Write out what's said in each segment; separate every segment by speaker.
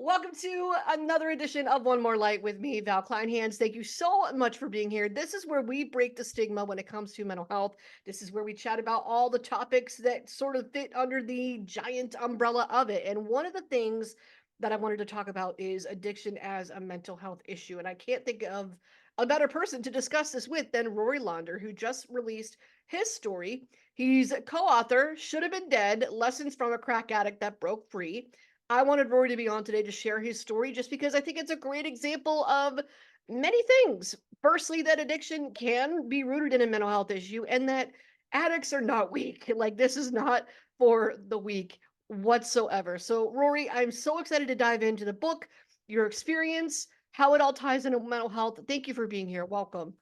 Speaker 1: Welcome to another edition of One More Light with me, Val Kleinhans. Thank you so much for being here. This is where we break the stigma when it comes to mental health. This is where we chat about all the topics that sort of fit under the giant umbrella of it. And one of the things that I wanted to talk about is addiction as a mental health issue. And I can't think of a better person to discuss this with than Rory Londer, who just released his story. He's a co-author, Should Have Been Dead, Lessons from a Crack Addict That Broke Free. I wanted Rory to be on today to share his story just because I think it's a great example of many things. Firstly, that addiction can be rooted in a mental health issue and that addicts are not weak. Like, this is not for the weak whatsoever. So, Rory, I'm so excited to dive into the book, your experience, how it all ties into mental health. Thank you for being here. Welcome.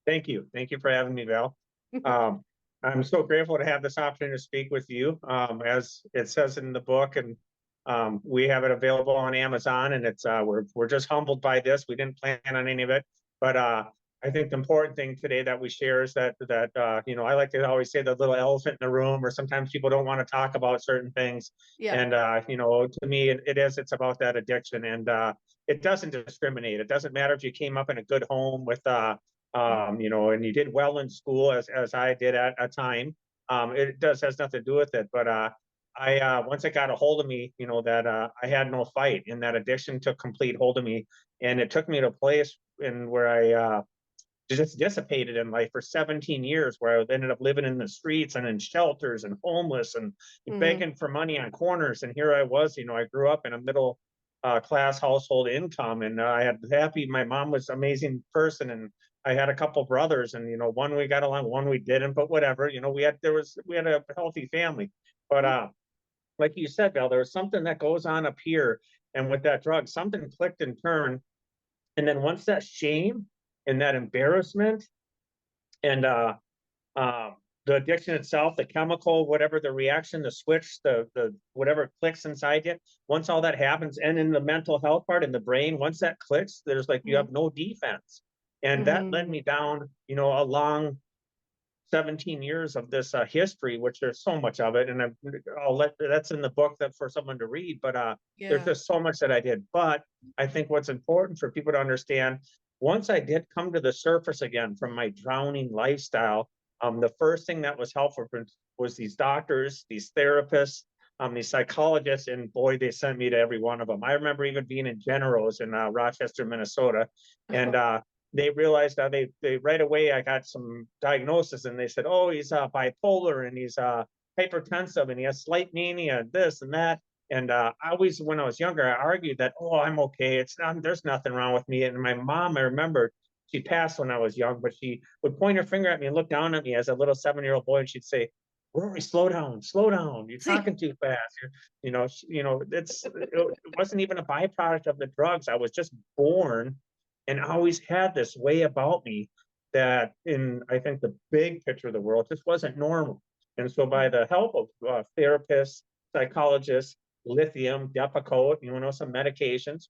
Speaker 2: Thank you. Thank you for having me, Val. Um, I'm so grateful to have this opportunity to speak with you. As it says in the book, and we have it available on Amazon, and it's we're just humbled by this. We didn't plan on any of it, but I think the important thing today that we share is that I like to always say the little elephant in the room, or sometimes people don't want to talk about certain things,
Speaker 1: Yeah.
Speaker 2: and to me, it's about that addiction, and it doesn't discriminate. It doesn't matter if you came up in a good home with and you did well in school as I did at a time. It does has nothing to do with it, but I once it got a hold of me, that I had no fight, and that addiction took complete hold of me, and it took me to a place in where I just dissipated in life for 17 years, where I ended up living in the streets and in shelters and homeless and
Speaker 1: Hmm.
Speaker 2: begging for money on corners. And here I was, I grew up in a middle class household income, and I had happy. My mom was an amazing person, and I had a couple brothers, and one we got along, one we didn't, but whatever. We had a healthy family, but like you said, Val, there was something that goes on up here, and with that drug, something clicked and turned, and then once that shame and that embarrassment and um, the addiction itself, the chemical, whatever the reaction, the switch, the whatever clicks inside you. Once all that happens, and in the mental health part in the brain, once that clicks, there's like you
Speaker 1: Hmm.
Speaker 2: have no defense, and that led
Speaker 1: Hmm.
Speaker 2: me down, a long 17 years of this history, which there's so much of it, and I'll let that's in the book that for someone to read. But there's
Speaker 1: Yeah.
Speaker 2: just so much that I did. But I think what's important for people to understand, once I did come to the surface again from my drowning lifestyle, the first thing that was helpful was these doctors, these therapists, these psychologists, and boy, they sent me to every one of them. I remember even being in Generals in Rochester, Minnesota, and they realized that they right away I got some diagnosis, and they said, oh, he's bipolar, and he's hypertensive, and he has slight mania, and this and that. And I always, when I was younger, I argued that, oh, I'm okay. It's not, there's nothing wrong with me. And my mom, I remember, she passed when I was young, but she would point her finger at me and look down at me as a little 7-year-old boy, and she'd say, Rory, slow down, slow down. You're
Speaker 1: See.
Speaker 2: talking too fast. It wasn't even a byproduct of the drugs. I was just born and always had this way about me that in, I think, the big picture of the world just wasn't normal. And so by the help of therapists, psychologists, lithium, Depakote, some medications,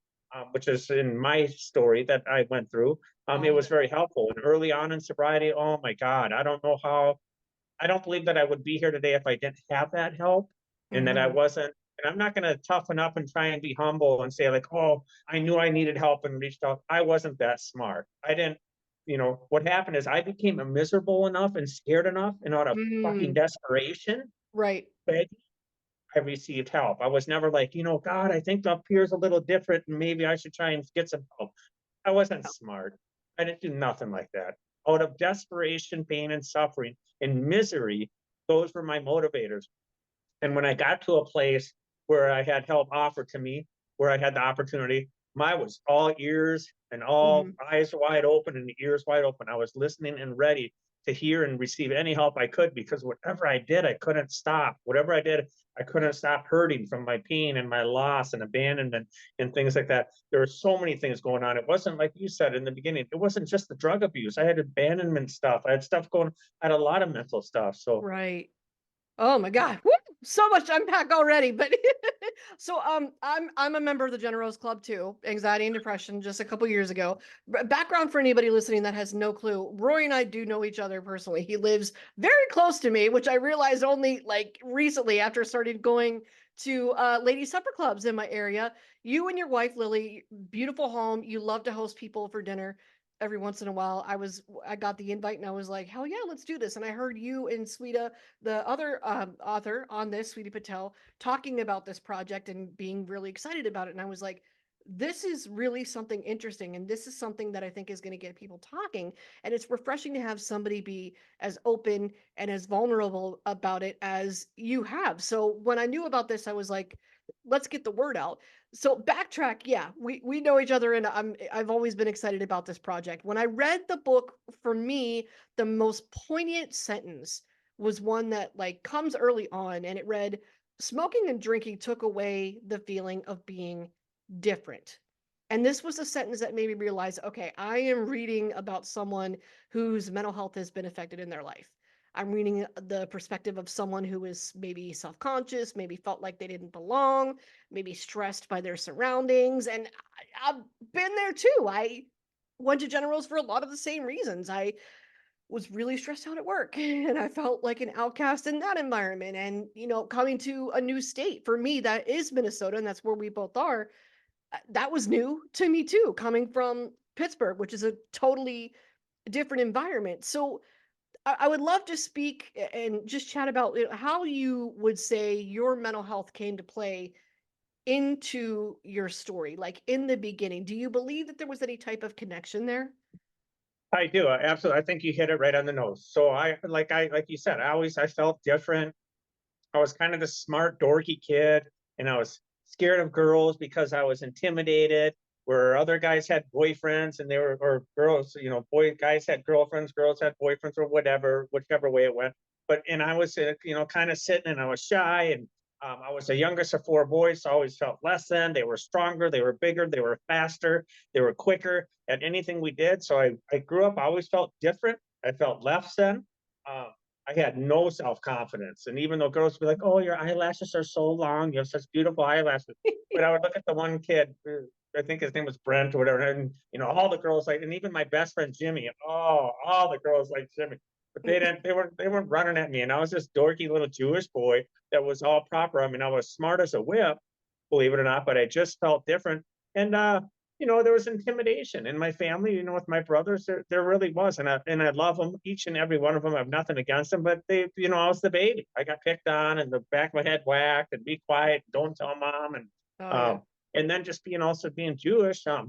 Speaker 2: which is in my story that I went through, it
Speaker 1: Wow.
Speaker 2: was very helpful. And early on in sobriety, oh my God, I don't believe that I would be here today if I didn't have that help, and that I
Speaker 1: Hmm.
Speaker 2: wasn't. And I'm not going to toughen up and try and be humble and say, like, oh, I knew I needed help and reached out. I wasn't that smart. I didn't, what happened is I became miserable enough and scared enough, and out of fucking
Speaker 1: Mm.
Speaker 2: desperation,
Speaker 1: Right.
Speaker 2: begging, I received help. I was never like, God, I think up here's a little different and maybe I should try and get some help. I wasn't smart. I didn't do nothing like that. Out of desperation, pain, and suffering and misery, those were my motivators. And when I got to a place where I had help offered to me, where I had the opportunity, I was all ears and all
Speaker 1: Hmm.
Speaker 2: eyes wide open and ears wide open. I was listening and ready to hear and receive any help I could, because whatever I did, I couldn't stop. Whatever I did, I couldn't stop hurting from my pain and my loss and abandonment and things like that. There were so many things going on. It wasn't like you said in the beginning, it wasn't just the drug abuse. I had abandonment stuff. I had stuff going, I had a lot of mental stuff. So
Speaker 1: Right. Oh my God. Woo! So much to unpack already. But so I'm a member of the Generals Club too, anxiety and depression, just a couple years ago. Background for anybody listening that has no clue. Rory and I do know each other personally. He lives very close to me, which I realized only like recently after started going to lady supper clubs in my area. You and your wife Lily, beautiful home. You love to host people for dinner every once in a while. I got the invite and I was like, hell yeah, let's do this. And I heard you and Sweta, the other author on this, Sweta Patel, talking about this project and being really excited about it. And I was like, this is really something interesting. And this is something that I think is going to get people talking. And it's refreshing to have somebody be as open and as vulnerable about it as you have. So when I knew about this, I was like, let's get the word out. So backtrack, yeah, we know each other, and I've always been excited about this project. When I read the book, for me, the most poignant sentence was one that like comes early on, and it read, "Smoking and drinking took away the feeling of being different." And this was a sentence that made me realize, okay, I am reading about someone whose mental health has been affected in their life. I'm reading the perspective of someone who is maybe self conscious, maybe felt like they didn't belong, maybe stressed by their surroundings. And I've been there too. I went to Generals for a lot of the same reasons. I was really stressed out at work and I felt like an outcast in that environment. And, coming to a new state for me, that is Minnesota, and that's where we both are. That was new to me too, coming from Pittsburgh, which is a totally different environment. So, I would love to speak and just chat about how you would say your mental health came to play into your story, like in the beginning. Do you believe that there was any type of connection there?
Speaker 2: I do, absolutely. I think you hit it right on the nose. So like you said, I felt different. I was kind of the smart, dorky kid, and I was scared of girls because I was intimidated. Where other guys had boyfriends and or girls, guys had girlfriends, girls had boyfriends, or whatever, whichever way it went. And I was, kind of sitting, and I was shy, and I was the youngest of four boys, so I always felt less than. They were stronger, they were bigger, they were faster, they were quicker at anything we did. So I grew up, I always felt different. I felt less than. Um, I had no self confidence. And even though girls would be like, "Oh, your eyelashes are so long, you have such beautiful eyelashes," but I would look at the one kid, I think his name was Brent or whatever, and all the girls like, and even my best friend Jimmy, oh, all the girls like Jimmy, but they weren't running at me, and I was this dorky little Jewish boy that was all proper. I mean, I was smart as a whip, believe it or not, but I just felt different. And there was intimidation in my family, with my brothers. There really was. And I love them, each and every one of them. I have nothing against them, but I was the baby. I got picked on and the back of my head whacked and be quiet, don't tell mom.
Speaker 1: Oh yeah.
Speaker 2: Um, and then just being Jewish, I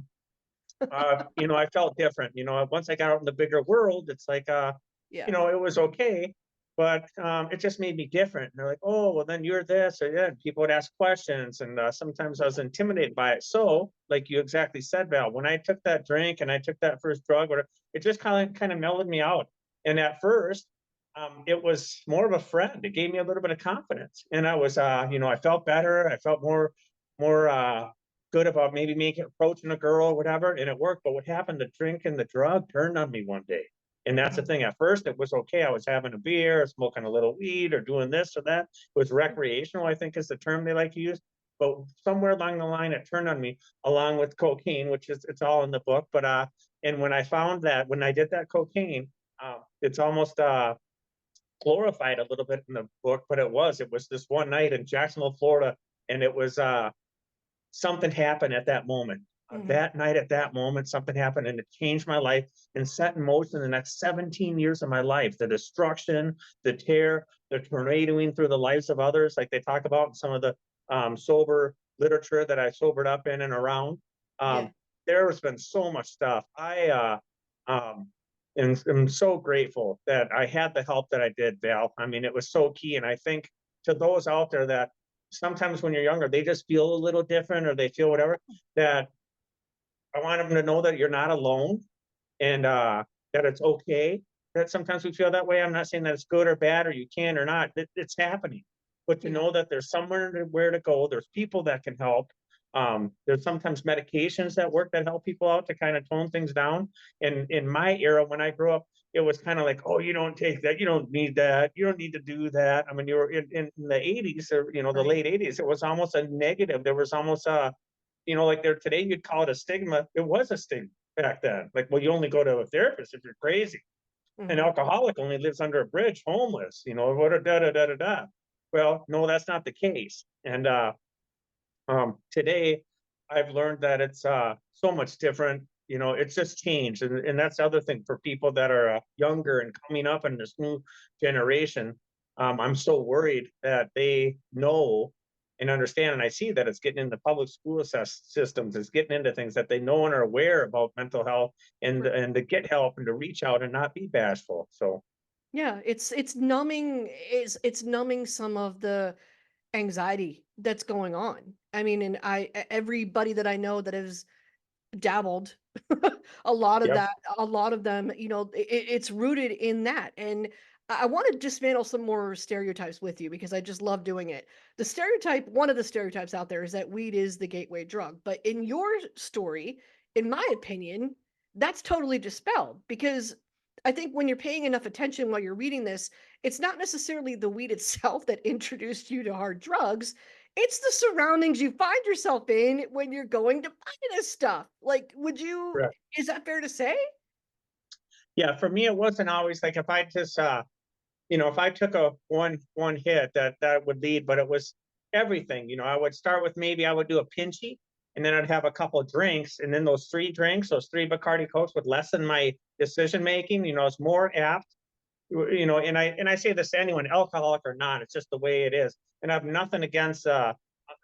Speaker 2: felt different. Once I got out in the bigger world, it's like,
Speaker 1: Yeah.
Speaker 2: it was okay, but it just made me different. And they're like, "Oh, well, then you're this," or yeah. People would ask questions, and sometimes I was intimidated by it. So, like you exactly said, Val, when I took that drink and I took that first drug, whatever, it just kind of mellowed me out. And at first, it was more of a friend. It gave me a little bit of confidence, and I was, I felt better. I felt more good about maybe making approaching a girl or whatever, and it worked. But what happened? The drink and the drug turned on me one day. And that's the
Speaker 1: Mhm.
Speaker 2: thing. At first, it was okay. I was having a beer, smoking a little weed, or doing this or that. It was recreational, I think is the term they like to use. But somewhere along the line, it turned on me, along with cocaine, which is it's all in the book. And when I found that, when I did that cocaine, it's almost glorified a little bit in the book, but it was this one night in Jacksonville, Florida, and it was something happened at that moment.
Speaker 1: Mhm.
Speaker 2: That night, at that moment, something happened, and it changed my life and set in motion the next 17 years of my life. The destruction, the tear, the tornadoing through the lives of others, like they talk about in some of the sober literature that I sobered up in and around.
Speaker 1: Yeah.
Speaker 2: Um, there has been so much stuff. I'm so grateful that I had the help that I did, Val. I mean, it was so key. And I think to those out there that sometimes when you're younger, they just feel a little different or they feel whatever, that I want them to know that you're not alone, and that it's okay. That sometimes we feel that way. I'm not saying that it's good or bad or you can or not. It's happening, but to
Speaker 1: Yeah.
Speaker 2: know that there's somewhere where to go. There's people that can help. There's sometimes medications that work that help people out to kind of tone things down. And in my era, when I grew up, it was kind of like, "Oh, you don't take that. You don't need that. You don't need to do that." I mean, you were in the 80s or the
Speaker 1: Right.
Speaker 2: late 80s. It was almost a negative. There was almost a like there today, you'd call it a stigma. It was a stigma back then. Like, well, you only go to a therapist if you're crazy. An
Speaker 1: Mhm.
Speaker 2: alcoholic only lives under a bridge, homeless. What a da da da da da. Well, no, that's not the case. And today I've learned that it's so much different. You know, it's just changed. And that's the other thing for people that are younger and coming up in this new generation. I'm so worried that they know and understand. And I see that it's getting into public school systems, it's getting into things that they know and are aware about mental health and to get help and to reach out and not be bashful. So,
Speaker 1: Yeah, it's numbing, it's numbing some of the anxiety that's going on. I mean, and everybody that I know that has dabbled, a lot of
Speaker 2: yep.
Speaker 1: that, a lot of them, it's rooted in that. And I want to dismantle some more stereotypes with you because I just love doing it. One of the stereotypes out there is that weed is the gateway drug. But in your story, in my opinion, that's totally dispelled because I think when you're paying enough attention while you're reading this, it's not necessarily the weed itself that introduced you to hard drugs. It's the surroundings you find yourself in when you're going to buy this stuff. Like, is that fair to say?
Speaker 2: Yeah, for me, it wasn't always like if I just if I took a one hit that would lead, but it was everything. I would start with maybe I would do a pinchy, and then I'd have a couple of drinks, and then those three drinks, those three Bacardi Cokes would lessen my decision making. It's more apt. And I say this to anyone, alcoholic or not, it's just the way it is. And I have nothing against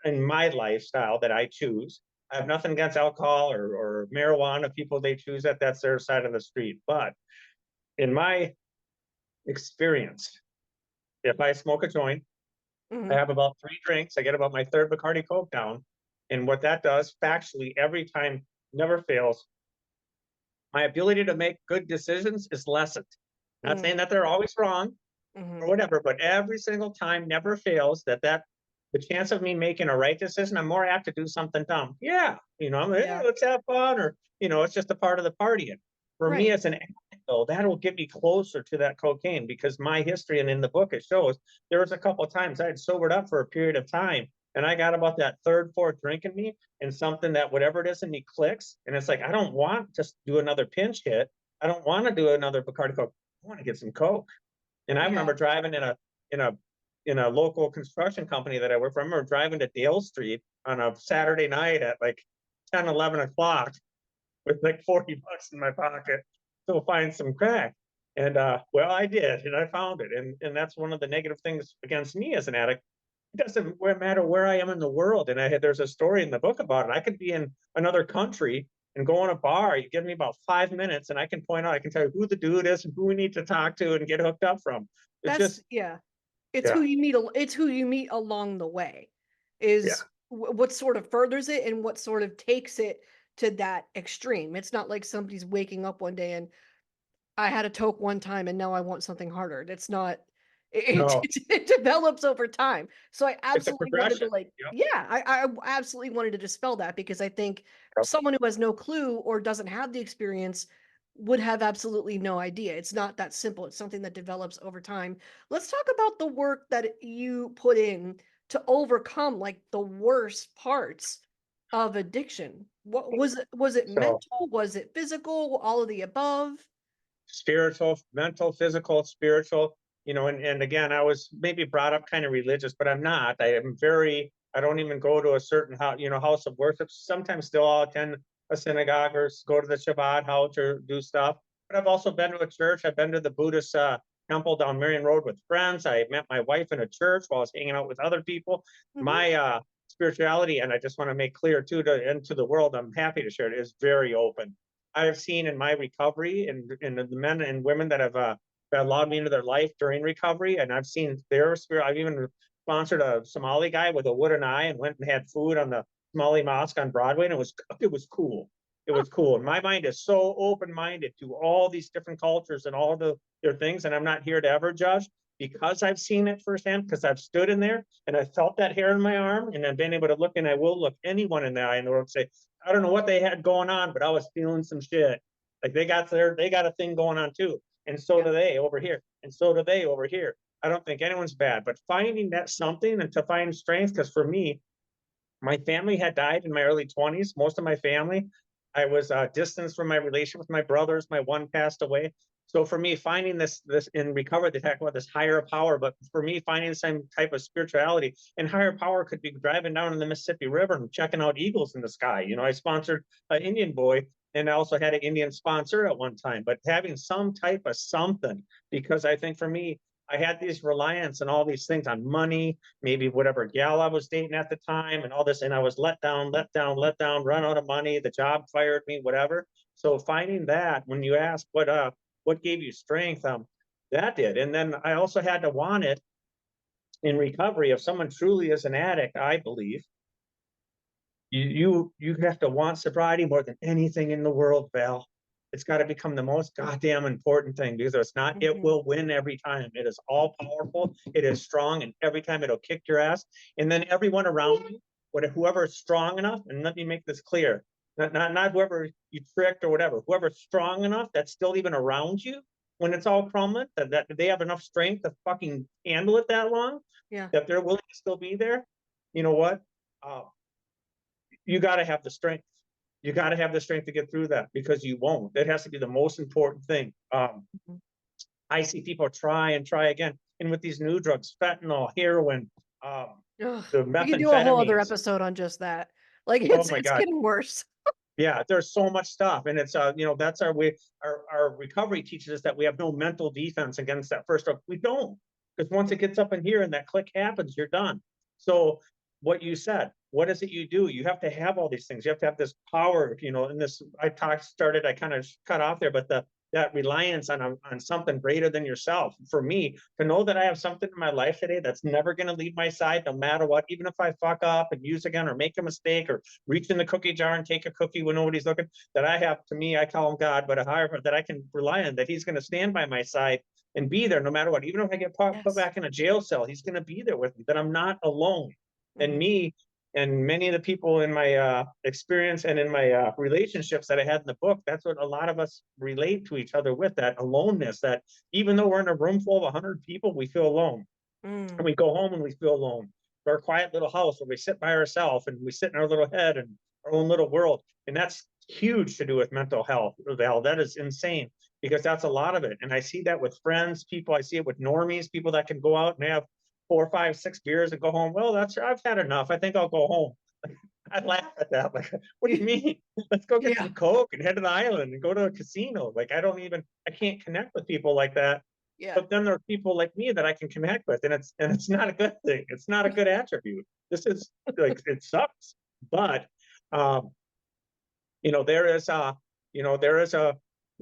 Speaker 2: in my lifestyle that I choose. I have nothing against alcohol or marijuana. People they choose that's their side of the street. But in my experience, if I smoke a joint, I
Speaker 1: Mhm.
Speaker 2: have about three drinks. I get about my third Bacardi Coke down. And what that does, factually, every time, never fails, my ability to make good decisions is lessened. Not
Speaker 1: Mm,
Speaker 2: saying that they're always wrong or
Speaker 1: mhm.
Speaker 2: whatever, but every single time never fails that the chance of me making a right decision, I'm more apt to do something dumb. Yeah, I'm like, hey,
Speaker 1: Yeah.
Speaker 2: let's have fun, or it's just a part of the party. And for me
Speaker 1: Right.
Speaker 2: as an addict, though, that'll get me closer to that cocaine because my history and in the book it shows there was a couple of times I had sobered up for a period of time, and I got about that third, fourth drink in me, and something that whatever it is in me clicks, and it's like I don't want to just do another pinch hit. I don't want to do another Bacardi Coke. I want to get some Coke. And I
Speaker 1: Yeah.
Speaker 2: remember driving in a in a local construction company that I work for. I remember driving to Dale Street on a Saturday night at like 10, 11 o'clock with like 40 bucks in my pocket to find some crack. And well, I did, and I found it. And that's one of the negative things against me as an addict. It doesn't matter where I am in the world. And there's a story in the book about it. I could be in another country and go in a bar. You give me about 5 minutes, and I can point out, I can tell you who the dude is and who we need to talk to and get hooked up from. It's
Speaker 1: That's
Speaker 2: just,
Speaker 1: yeah. It's
Speaker 2: yeah,
Speaker 1: who you meet it's who you meet along the way
Speaker 2: yeah,
Speaker 1: is what sort of furthers it and what sort of takes it to that extreme. It's not like somebody's waking up one day and I had a toke one time and now I want something harder. That's not
Speaker 2: no,
Speaker 1: it develops over time. So I
Speaker 2: it's a
Speaker 1: absolutely wanted to
Speaker 2: progression.
Speaker 1: like,
Speaker 2: Yep,
Speaker 1: yeah, I absolutely wanted to dispel that because I think
Speaker 2: yep.
Speaker 1: someone who has no clue or doesn't have the experience would have absolutely no idea. It's not that simple. It's something that develops over time. Let's talk about the work that you put in to overcome like the worst parts of addiction. What was it
Speaker 2: So
Speaker 1: mental? Was it physical? All of the above?
Speaker 2: spiritual, mental, physical, spiritual, and again, I was maybe brought up kind of religious, but I'm not. I don't even go to a certain house of worship. Sometimes still I'll attend a synagogue or go to the Shabbat house or do stuff. But I've also been to a church. I've been to the Buddhist temple down Marion Road with friends. I met my wife in a church while I was hanging out with other people.
Speaker 1: Mhm.
Speaker 2: My spirituality, and I just want to make clear too to the world, I'm happy to share it, is very open. I have seen in my recovery and the men and women that allowed me into their life during recovery, and I've seen their spirit. I've even sponsored a Somali guy with a wooden eye and went and had food on the Somali mosque on Broadway, and it was cool. It
Speaker 1: Huh.
Speaker 2: was cool. And my mind is so open minded to all these different cultures and all their things, and I'm not here to ever judge because I've seen it firsthand, because I've stood in there and I felt that hair in my arm, and I've been able to look, and I will look anyone in the eye in the world and say, I don't know what they had going on, but I was feeling some shit. Like they got a thing going on too. And so
Speaker 1: Yeah.
Speaker 2: do they over here. And so do they over here. I don't think anyone's bad, but finding that something and to find strength, because for me, my family had died in my early 20s. Most of my family, I was distanced from my relation with my brothers. My one passed away. So for me, finding this in recovery, they talk about this higher power, but for me, finding some type of spirituality and higher power could be driving down in the Mississippi River and checking out eagles in the sky. You know, I sponsored an Indian boy and I also had an Indian sponsor at one time, but having some type of something, because I think for me, I had these reliance and all these things on money, maybe whatever gal I was dating at the time and all this, and I was let down, let down, let down, run out of money, the job fired me, whatever. So finding that, when you ask what gave you strength, that did. And then I also had to want it in recovery. If someone truly is an addict, I believe you have to want sobriety more than anything in the world, Val. It's got to become the most goddamn important thing, because it's not, it
Speaker 1: Mhm.
Speaker 2: will win every time. It is all powerful, it is strong, and every time it'll kick your ass. And then everyone around you, whoever is strong enough, and let me make this clear, not whoever you tricked or whatever, whoever's strong enough that's still even around you when it's all crumbling, that they have enough strength to fucking handle it that long,
Speaker 1: Yeah.
Speaker 2: that they're willing to still be there. You know what? Uh, you got to have the strength. You got to have the strength to get through that, because you won't. That has to be the most important thing.
Speaker 1: Mhm.
Speaker 2: I see people try and try again, and with these new drugs, fentanyl, heroin,
Speaker 1: Ugh,
Speaker 2: the
Speaker 1: we could do a whole other
Speaker 2: methamphetamines.
Speaker 1: episode on just that. Like,
Speaker 2: Oh
Speaker 1: it's
Speaker 2: my
Speaker 1: it's
Speaker 2: God.
Speaker 1: getting worse.
Speaker 2: Yeah, there's so much stuff, and it's that's our way. Our recovery teaches us that we have no mental defense against that first drug. We don't, because once it gets up in here and that click happens, you're done. So what you said, what is it you do? You have to have all these things. You have to have this power, and this I kind of cut off there, but that reliance on something greater than yourself. For me, to know that I have something in my life today that's never going to leave my side, no matter what, even if I fuck up and use again or make a mistake or reach in the cookie jar and take a cookie when nobody's looking, that I have, to me, I call him God, but a higher, that I can rely on, that he's going to stand by my side and be there no matter what. Even if I get put
Speaker 1: Yes.
Speaker 2: back in a jail cell, he's going to be there with me, that I'm not alone. And
Speaker 1: Mhm.
Speaker 2: me and many of the people in my experience and in my relationships that I had in the book, that's what a lot of us relate to each other with, that aloneness, that even though we're in a room full of 100 people, we feel alone. And
Speaker 1: Mm.
Speaker 2: we go home and we feel alone. Our quiet little house where we sit by ourselves and we sit in our little head and our own little world. And that's huge to do with mental health, Val. That is insane, because that's a lot of it. And I see that with friends, people, I see it with normies, people that can go out and have 4, 5, 6 beers and go home. Well, I've had enough. I think I'll go home. I laugh at that. Like, what do you mean? Let's go get
Speaker 1: Yeah.
Speaker 2: some Coke and head to the island and go to a casino. Like, I can't connect with people like that.
Speaker 1: Yeah.
Speaker 2: But then there are people like me that I can connect with, and it's not a good thing. It's not a good attribute. This is like, it sucks. But um, there is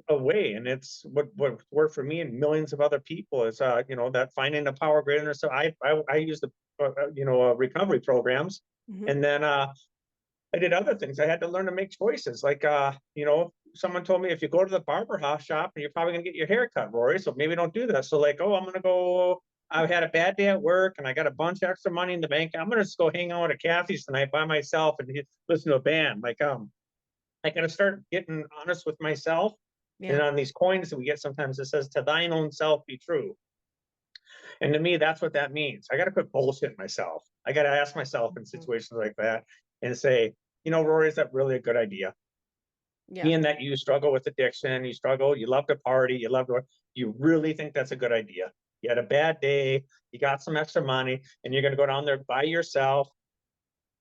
Speaker 2: a way, and it's what worked for me and millions of other people is that finding the power greater. So I use the recovery programs,
Speaker 1: Mhm.
Speaker 2: and then I did other things. I had to learn to make choices. Like, someone told me, if you go to the barber shop, you're probably gonna get your hair cut, Rory. So maybe don't do that. So like, oh, I'm gonna go. I had a bad day at work and I got a bunch of extra money in the bank. I'm gonna just go hang out at Kathy's tonight by myself and listen to a band. Like, I gotta start getting honest with myself. And
Speaker 1: Yeah.
Speaker 2: on these coins that we get, sometimes it says, "To thine own self be true." And to me, that's what that means. I got to quit bullshitting myself. I got to ask myself in
Speaker 1: Mhm.
Speaker 2: situations like that and say, Rory, is that really a good idea?
Speaker 1: Yeah.
Speaker 2: Being that you struggle with addiction, you love to party, you really think that's a good idea? You had a bad day, you got some extra money, and you're going to go down there by yourself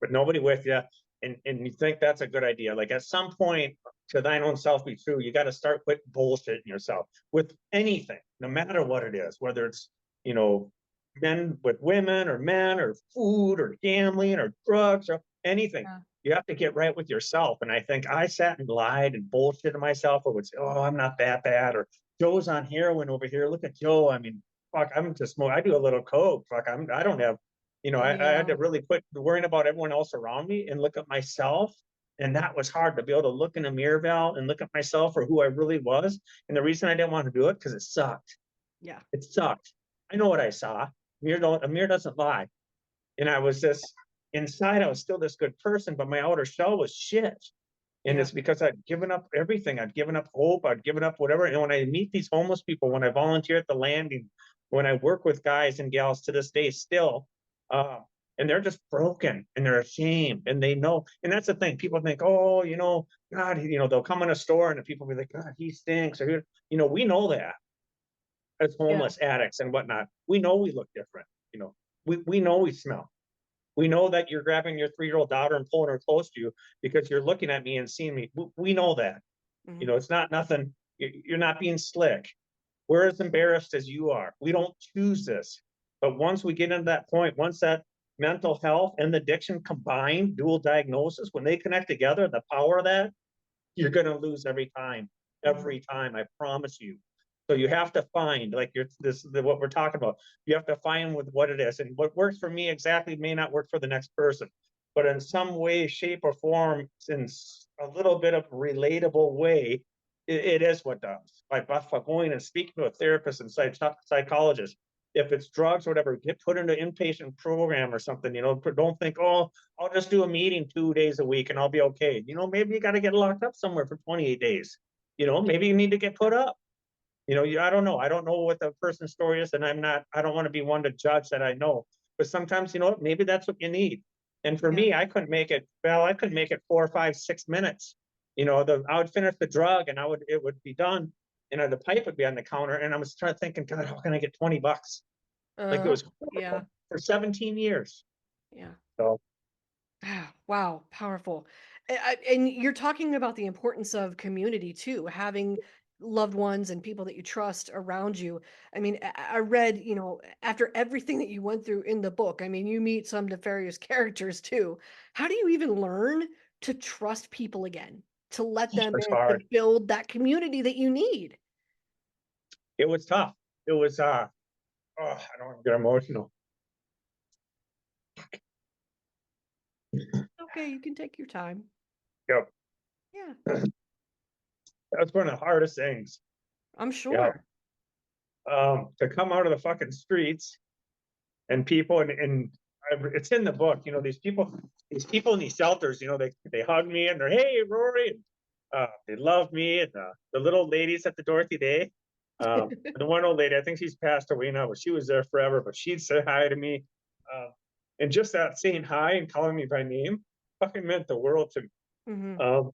Speaker 2: with nobody with you, and you think that's a good idea. Like, at some point, to thine own self be true, you got to start quit bullshitting yourself with anything, no matter what it is, whether it's, you know, men with women or men or food or gambling or drugs or anything.
Speaker 1: Yeah.
Speaker 2: You have to get right with yourself. And I think I sat and lied and bullshitted myself, or would say, oh, I'm not that bad. Or Joe's on heroin over here. Look at Joe. I mean, fuck, I'm just more, I do a little coke. Fuck, I don't have, I had
Speaker 1: Yeah.
Speaker 2: to really quit worrying about everyone else around me and look at myself. And that was hard, to be able to look in a mirror, Val, and look at myself for who I really was. And the reason I didn't want to do it, because it sucked.
Speaker 1: Yeah.
Speaker 2: It sucked. I know what I saw. A mirror doesn't lie. And I was this inside, I was still this good person, but my outer shell was shit. And
Speaker 1: Yeah.
Speaker 2: it's because I'd given up everything. I'd given up hope. I'd given up whatever. And when I meet these homeless people, when I volunteer at the landing, when I work with guys and gals to this day still, uh, and they're just broken and they're ashamed and they know. And that's the thing. People think, oh, God, they'll come in a store and the people will be like, God, he stinks. Or, we know that as
Speaker 1: Yeah.
Speaker 2: homeless addicts and whatnot. We know we look different. We know we smell. We know that you're grabbing your 3-year-old daughter and pulling her close to you because you're looking at me and seeing me. We know that.
Speaker 1: Hmm.
Speaker 2: It's not nothing. You're not being slick. We're as embarrassed as you are. We don't choose this. But once we get into that point, once that mental health and addiction combined, dual diagnosis, when they connect together, the power of that, you're going to lose every time. Every time, I promise you. So you have to find, like what we're talking about. You have to find with what it is, and what works for me exactly may not work for the next person. But in some way, shape, or form, in a little bit of relatable way, it is what does. By going and speaking to a therapist and psychologist, if it's drugs or whatever, get put into inpatient program or something. Don't think, oh, I'll just do a meeting 2 days a week and I'll be okay. Maybe you got to get locked up somewhere for 28 days. Maybe you need to get put up. I don't know. I don't know what the person's story is, and I don't want to be one to judge that I know. But sometimes, what, maybe that's what you need. And for
Speaker 1: Yeah.
Speaker 2: me, I couldn't make it, 4, 5, 6 minutes. I would finish the drug and it would be done. And the pipe would be on the counter. And I was thinking, God, how can I get $20? Like it was
Speaker 1: Yeah.
Speaker 2: horrible for 17 years.
Speaker 1: Yeah.
Speaker 2: So
Speaker 1: Wow, powerful. And you're talking about the importance of community too, having loved ones and people that you trust around you. I mean, I read, after everything that you went through in the book, I mean, you meet some nefarious characters too. How do you even learn to trust people again, to let them
Speaker 2: it's
Speaker 1: in, to
Speaker 2: hard.
Speaker 1: build that community that you need?
Speaker 2: It was tough. It was, oh, I don't want to get emotional.
Speaker 1: Okay, you can take your time.
Speaker 2: Yep.
Speaker 1: Yeah,
Speaker 2: That's one of the hardest things.
Speaker 1: I'm
Speaker 2: Yeah.
Speaker 1: sure.
Speaker 2: To come out of the fucking streets and people it's in the book, these people in these shelters, they hug me and they're, hey, Rory, and, they love me. And the little ladies at the Dorothy Day, the one old lady, I think she's passed away now, but she was there forever, but she'd say hi to me. Uh, and just that saying hi and calling me by name fucking meant the world to me.
Speaker 1: Hmm.
Speaker 2: Um,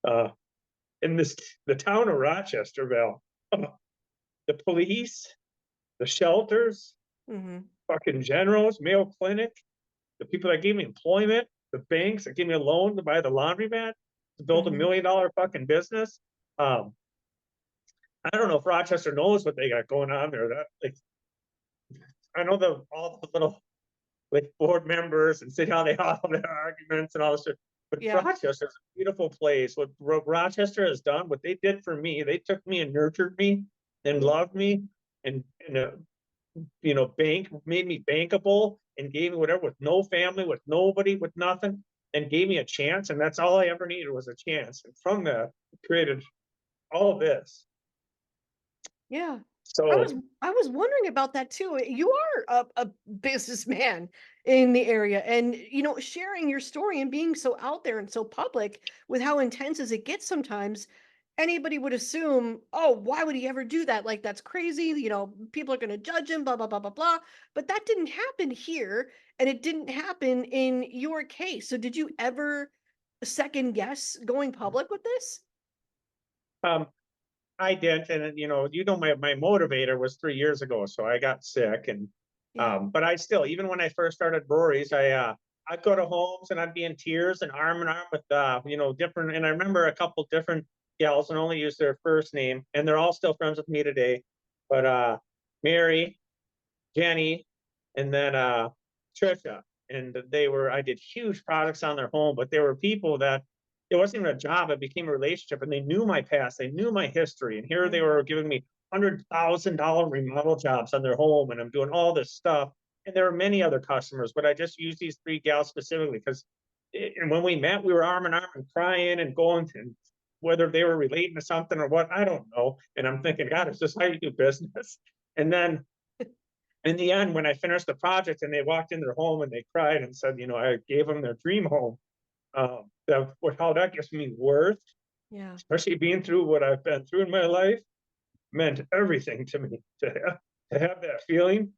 Speaker 2: uh, in the town of Rochester, Val, the police, the shelters,
Speaker 1: Hmm.
Speaker 2: fucking generals, Mayo Clinic, the people that gave me employment, the banks that gave me a loan to buy the laundromat, to build a $1
Speaker 1: Hmm.
Speaker 2: million fucking business. Um, I don't know if Rochester knows what they got going on there. That, like, I know all the little like board members and see how they have their arguments and all this shit. But
Speaker 1: Yeah.
Speaker 2: Rochester's a beautiful place. What Rochester has done, what they did for me, they took me and nurtured me and loved me and made me bankable and gave me whatever with no family, with nobody, with nothing, and gave me a chance. And that's all I ever needed was a chance. And from that, created all of this.
Speaker 1: Yeah. I was
Speaker 2: So
Speaker 1: I was wondering about that too. You are a businessman in the area, and sharing your story and being so out there and so public with how intense as it gets sometimes, anybody would assume, oh, why would he ever do that? Like that's crazy, people are gonna judge him, blah blah blah blah blah. But that didn't happen here, and it didn't happen in your case. So did you ever second guess going public with this?
Speaker 2: um, I did, and my motivator was 3 years ago, so I got sick, and
Speaker 1: Yeah.
Speaker 2: but I still, even when I first started Rory's, I'd go to homes and I'd be in tears and arm in arm with different, and I remember a couple different gals and only use their first name, and they're all still friends with me today, but Mary, Jenny, and then Trisha, and I did huge projects on their home, but they were people that it wasn't even a job, it became a relationship, and they knew my past, they knew my history, and here they
Speaker 1: Mhm.
Speaker 2: were giving me $100,000 remodel jobs on their home, and I'm doing all this stuff. And there were many other customers, but I just used these 3 gals specifically because and when we met, we were arm in arm and crying and going to whether they were relating to something or what, I don't know. And I'm thinking, God, it's just how you do business. And then in the end, when I finished the project and they walked in their home and they cried and said, I gave them their dream home, how that gives me worth,
Speaker 1: Yeah.
Speaker 2: especially being through what I've been through in my life, meant everything to me to have that feeling.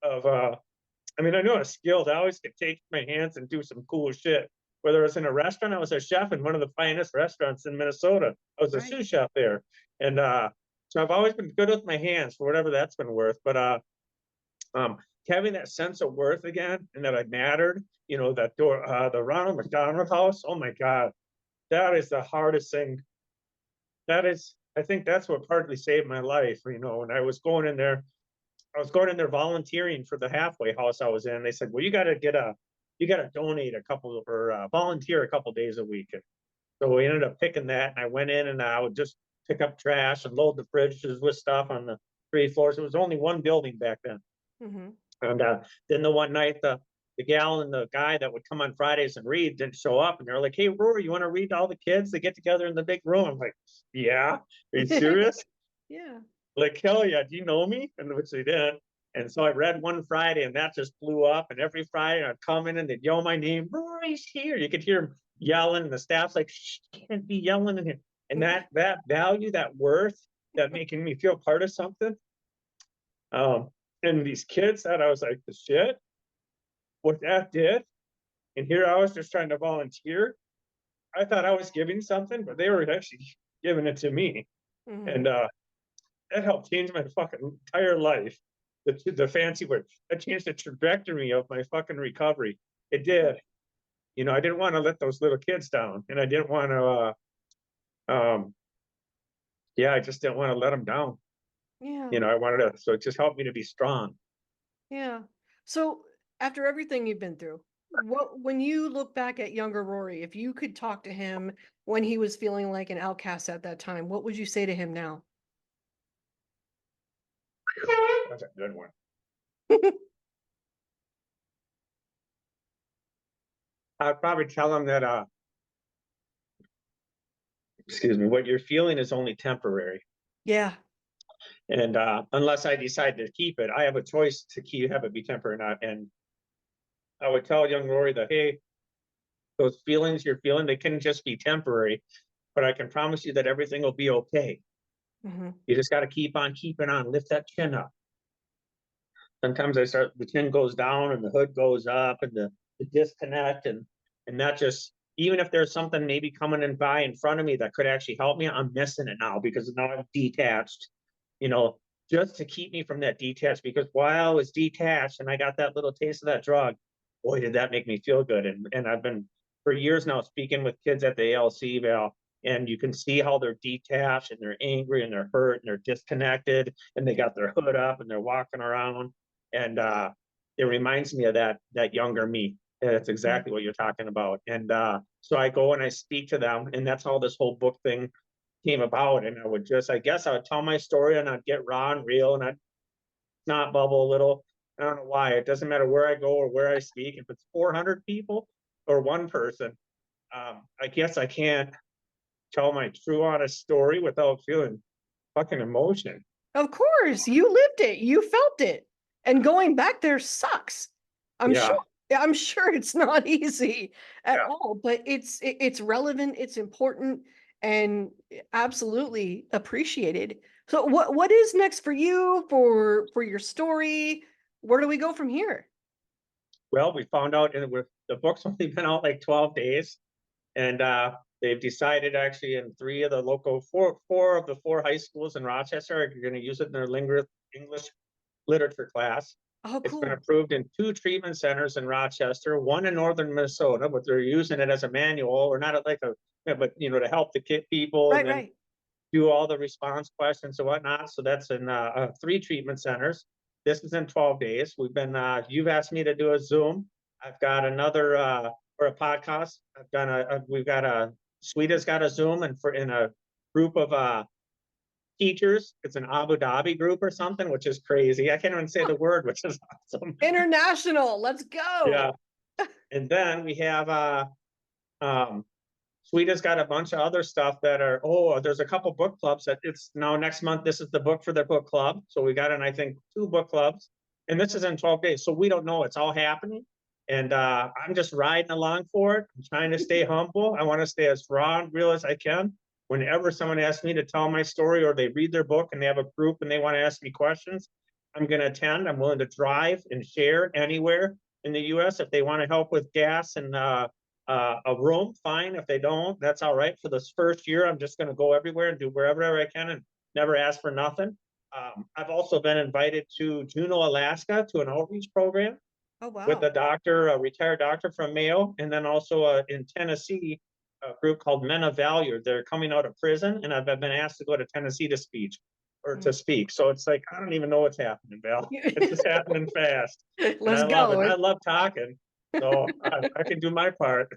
Speaker 2: of, I mean, I know I was skilled. I always could take my hands and do some cool shit. Whether it's in a restaurant, I was a chef in one of the finest restaurants in Minnesota. I was a
Speaker 1: Right.
Speaker 2: sous chef there. And so I've always been good with my hands for whatever that's been worth. But um, having that sense of worth again and that I mattered, you know, that door, the Ronald McDonald House. Oh my God, that is the hardest thing. That is, I think that's what partly saved my life. You know, when I was going in there, I was going in there volunteering for the halfway house I was in. They said, well, you got to donate a couple or volunteer a couple days a week. And so we ended up picking that. And I went in and I would just pick up trash and load the fridges with stuff on the 3 floors. It was only one building back then.
Speaker 1: Mm-hmm.
Speaker 2: And then the one night, the gal and the guy that would come on Fridays and read didn't show up. And they're like, hey, Rory, you want to read to all the kids? They get together in the big room. I'm like, yeah, are you serious?
Speaker 1: Yeah.
Speaker 2: Like, hell yeah, do you know me? And which they did. And so I read one Friday and that just blew up. And every Friday I'd come in and they'd yell my name, Rory's here. You could hear him yelling, and the staff's like, shh, can't be yelling in here. And that value, that worth, that making me feel part of something. And these kids that I was like, the shit, what that did. And here I was just trying to volunteer. I thought I was giving something, but they were actually giving it to me.
Speaker 1: Mm-hmm.
Speaker 2: And that helped change my fucking entire life. The fancy word, that changed the trajectory of my fucking recovery. It did. You know, I didn't want to let those little kids down, and I didn't want to yeah, I just didn't want to let them down.
Speaker 1: Yeah.
Speaker 2: You know, I wanted to, so it just helped me to be strong.
Speaker 1: Yeah. So after everything you've been through, when you look back at younger Rory, if you could talk to him when he was feeling like an outcast at that time, what would you say to him now?
Speaker 2: That's a good one. I'd probably tell him that excuse me, what you're feeling is only temporary.
Speaker 1: Yeah.
Speaker 2: And unless I decide to keep it, I have a choice to have it be temporary or not. And I would tell young Rory that, hey, those feelings you're feeling, they can just be temporary, but I can promise you that everything will be okay.
Speaker 1: Mm-hmm.
Speaker 2: You just got to keep on keeping on, lift that chin up. Sometimes the chin goes down and the hood goes up and the disconnect and that just, even if there's something maybe coming in by in front of me that could actually help me, I'm missing it now because now I'm detached, you know, just to keep me from that detached, because while I was detached and I got that little taste of that drug, boy, did that make me feel good. And I've been for years now speaking with kids at the ALC, Val, and you can see how they're detached and they're angry and they're hurt and they're disconnected and they got their hood up and they're walking around. And it reminds me of that younger me. And that's exactly what you're talking about. And so I go and I speak to them, and that's how this whole book thing came about. And I guess I would tell my story and I'd get raw and real and I'd not bubble a little. I don't know why. It doesn't matter where I go or where I speak. If it's 400 people or one person, I guess I can't tell my true honest story without feeling fucking emotion.
Speaker 1: Of course, you lived it, you felt it, and going back there sucks. I'm sure.
Speaker 2: Yeah.
Speaker 1: I'm sure it's not easy at
Speaker 2: Yeah.
Speaker 1: all, but it's relevant, it's important, and absolutely appreciated. So what is next for you for your story? Where do we go from here?
Speaker 2: Well, we found out the book's only been out like 12 days. And they've decided actually in four of the four high schools in Rochester are going to use it in their English literature class.
Speaker 1: Oh,
Speaker 2: It's been
Speaker 1: cool.
Speaker 2: approved in 2 treatment centers in Rochester, one in northern Minnesota, but they're using it as a manual, or not like but you know, to help the kid people and
Speaker 1: Right,
Speaker 2: then
Speaker 1: right.
Speaker 2: do all the response questions and whatnot. So that's in 3 treatment centers. This is in 12 days. You've asked me to do a Zoom. I've got another, or a podcast. We've got Sweta's got a Zoom and in a group of teachers. It's an Abu Dhabi group or something, which is crazy. I can't even say the word, which is awesome.
Speaker 1: International. Let's
Speaker 2: Yeah.
Speaker 1: go.
Speaker 2: And then we have um, Sweeta's got a bunch of other stuff there's a couple book clubs that it's now next month. This is the book for their book club. So we got in, I think, 2 book clubs, and this is in 12 days. So we don't know. It's all happening. And I'm just riding along for it. I'm trying to stay humble. I want to stay as raw and real as I can. Whenever someone asks me to tell my story or they read their book and they have a group and they want to ask me questions, I'm gonna attend. I'm willing to drive and share anywhere in the US. If they want to help with gas and a room, fine. If they don't, that's all right. For this first year, I'm just gonna go everywhere and do wherever I can and never ask for nothing. I've also been invited to Juneau, Alaska, to an outreach program
Speaker 1: Oh,
Speaker 2: with
Speaker 1: wow.
Speaker 2: a doctor, a retired doctor from Mayo, and then also in Tennessee, a group called Men of Value. They're coming out of prison, and I've been asked to go to Tennessee to speak or to
Speaker 1: Mm.
Speaker 2: speak. So it's like I don't even know what's happening, Val. It's just happening fast, and I
Speaker 1: Let's
Speaker 2: love it.
Speaker 1: go.
Speaker 2: I love talking, so I can do my part.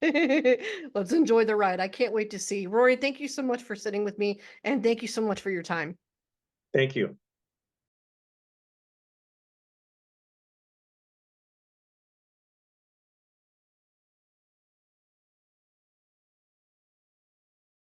Speaker 1: Let's enjoy the ride. I can't wait to see. Rory, thank you so much for sitting with me, and thank you so much for your time.
Speaker 2: Thank you.